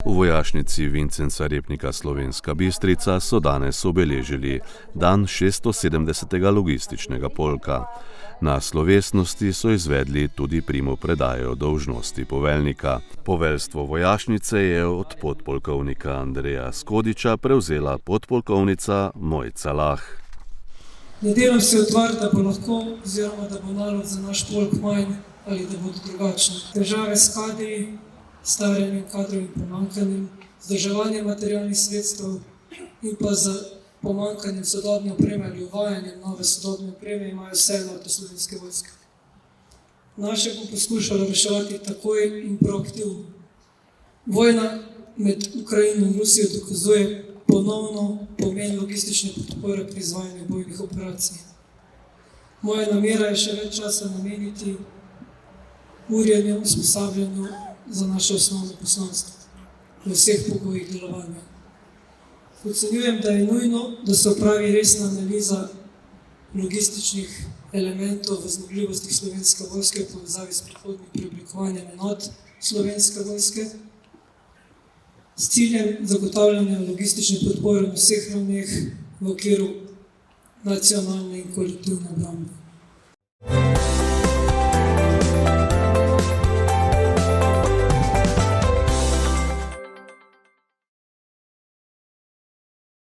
V vojašnici Vincenca Repnika Slovenska Bistrica so danes obeležili dan 670. logističnega polka. Na slovesnosti so izvedli tudi primopredajo dolžnosti poveljnika. Poveljstvo vojašnice je od podpolkovnika Andreja Skodiča prevzela podpolkovnica Mojca Lah. Nedeljam se utvar, da bo lahko, oziroma da bo nalog za naš polk manj ali da bodo drugačni. Težave s kadri, starjenjem kadrov in pomanjkanjem, vzdrževanjem materialnih sredstev in pa z pomanjkanjem sodobne opreme ali uvajanjem nove sodobne opreme imajo vse enote Slovenske vojske. Naše bo poskušalo reševati takoj in proaktivno. Vojna med Ukrajino in Rusijo dokazuje ponovno pomen logistične podpore pri izvajanju bojnih operacij. Moja namera je še več časa nameniti urjenju, usposabljanju za naše osnovno poslanstvo v vseh pogojih delovanja. Ocenjujem, da je nujno, da se opravi resna analiza logističnih elementov v zmogljivostih Slovenske vojske v povezavi s prihodnjim preoblikovanjem enot Slovenske vojske s ciljem zagotavljanja logistične podpore na vseh ravneh v okviru nacionalne in kolektivne obrambe.